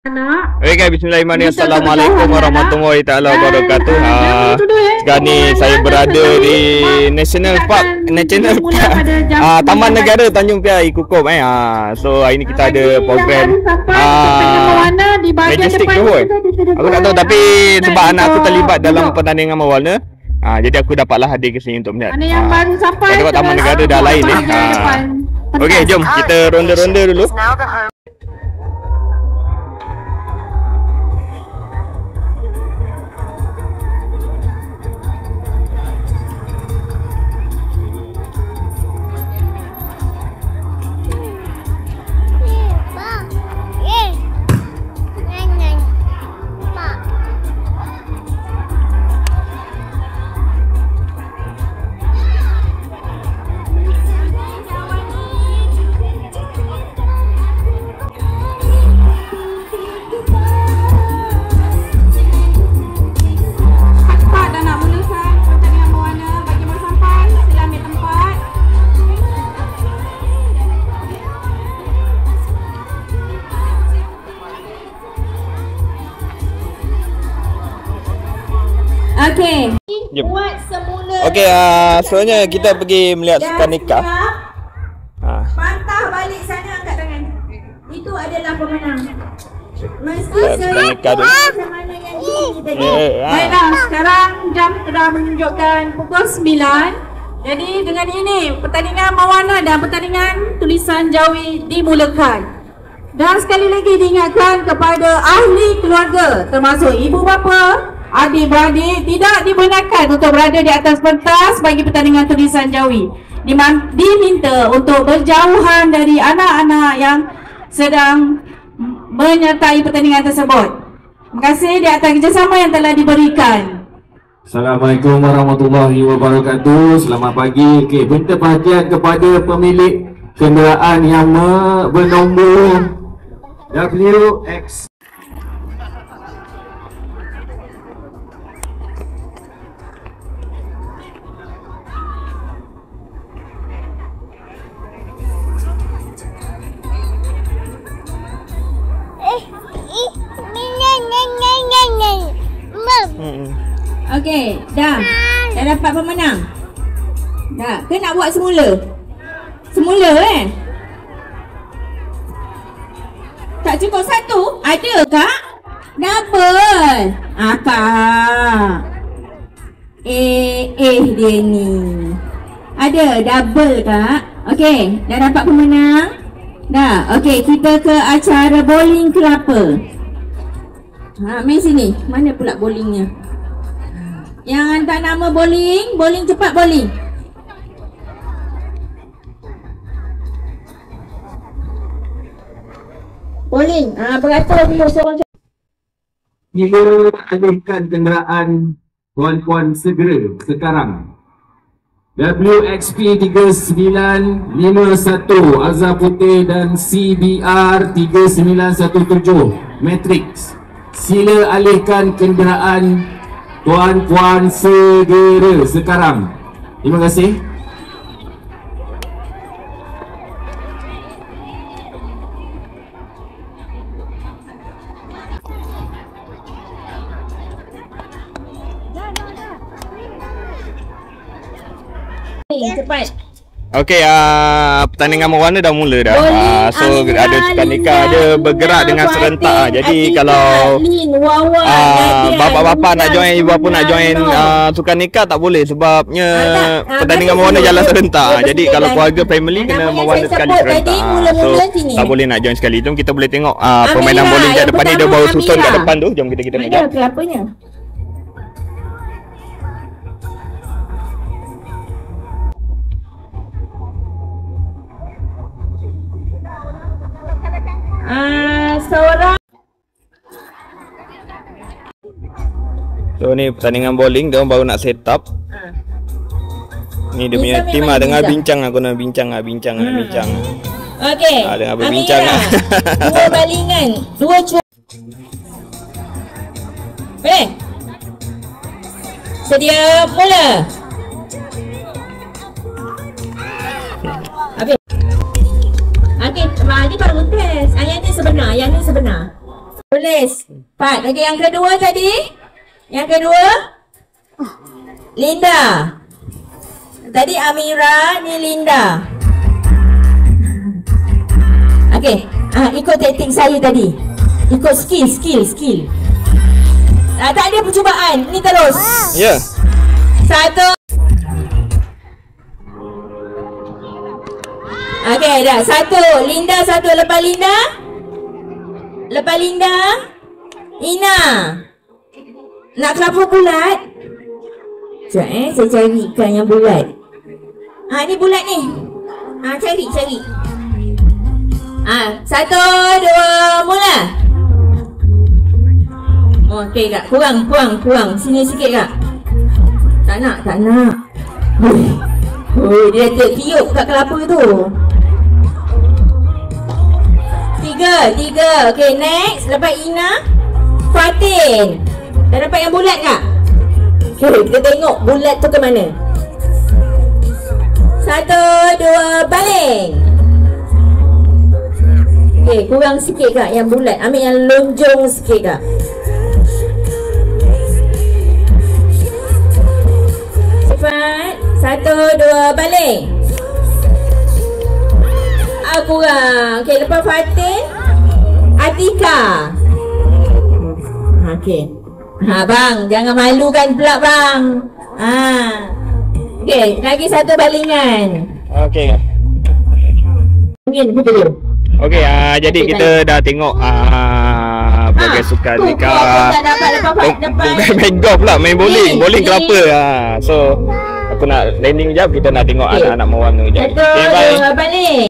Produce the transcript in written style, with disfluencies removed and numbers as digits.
Okay, bismillahirrahmanirrahim. Assalamualaikum warahmatullahi taala wabarakatuh. Sekarang ni saya berada di National Park, Taman Negara Tanjung Piai Kukup. So hari ni kita ada program Majestic Johor. Aku tak tahu, tapi sebab anak aku terlibat dalam pertandingan berwarna, jadi aku dapatlah hadir ke sini untuk melihat. Kita tengok Taman Negara dah lain ni. Okey, jom kita ronda-ronda dulu. Okey. Buat semula. Okey, sebenarnya kita pergi melihat sukan nikah. Pantah balik sana, angkat tangan. Itu adalah pemenang. Mesti sukan nikah dulu. Mana yang ini tadi. Baiklah, sekarang jam telah menunjukkan pukul 9. Jadi dengan ini pertandingan mewarna dan pertandingan tulisan jawi dimulakan. Dan sekali lagi diingatkan kepada ahli keluarga termasuk ibu bapa, adik-beradik tidak dibenarkan untuk berada di atas pentas bagi pertandingan tulisan jawi. Diminta untuk berjauhan dari anak-anak yang sedang menyertai pertandingan tersebut. Terima kasih di atas kerjasama yang telah diberikan. Assalamualaikum warahmatullahi wabarakatuh. Selamat pagi. Okey, minta perhatian kepada pemilik kenderaan yang bernombor WX. Okey, dah dapat pemenang. Dah, ke nak buat semula? Semula tak cukup satu? Ada kak? Double. Kak. Dia ni. Ada double kak. Okey, dah dapat pemenang. Dah, okey, kita ke acara bowling kelapa. Main sini. Mana pula bowlingnya? Yang hantar nama bowling, bowling cepat bowling. Bowling, berapa umur seorang? Bila alihkan kenderaan puan-puan segera sekarang. WXP 3951 Azhar Putih dan CBR 3917 Matrix. Sila alihkan kenderaan tuan-puan segera sekarang. Terima kasih. Cepat. Okey, pertandingan berwarna dah mula dah. So ada sukan nikah, ada bergerak dengan serentak. Jadi kalau bapa-bapa nak join, ibu bapa nak join sukan nikah tak boleh sebabnya pertandingan berwarna jalan serentak. Jadi kalau keluarga family kena berwarna sekali serentak. So tak boleh nak join sekali. Jom kita boleh tengok permainan bowling kat depan ni, dia baru susun kat depan tu. Jom kita tengok. Ada kelapanya. Seorang. So ni pertandingan bowling, dia orang baru nak set up. Ni dia punya tim tengah bincang, aku nak bincang. Okey. Tengah berbincang. Dua balingan, dua sedia mula. Habis. Okey, ini baru test. Yang ni sebenar, Tulis. Pat. Okey, yang kedua tadi. Yang kedua. Linda. Tadi Amira, ni Linda. Okey. Ikut taktik saya tadi. Ikut skill. Tak ada percubaan. Ni terus. Ya. Satu. Okey, dah. Satu. Linda satu. Lepas Linda. Ina. Nak kelapa bulat? Sekejap saya carikan yang bulat. Ni bulat ni. Cari. Satu, dua, mula. Okey kak, kurang. Sini sikit kak. Tak nak. Dia tiup kat kelapa tu. Tiga. Okey, next. Lepas Ina, Fatin. Dah dapat yang bulat kak? Okey, kita tengok bulat tu ke mana. Satu, dua, baling. Okey, kurang sikit kak yang bulat. Ambil yang lonjong sikit kak. Cepat. Satu, dua, baling. Kurang. Okey, lepas Fatin, Atika. Okey. Bang, jangan malukan pula bang. Okey, lagi satu balingan. Okey. Mungkin betul. Okey, jadi kita dah tengok progres sukan nikah. Bukan main golf pula, main bowling kelapa. So aku nak landing jap, kita nak tengok anak-anak mewarna jap. Betul, balik.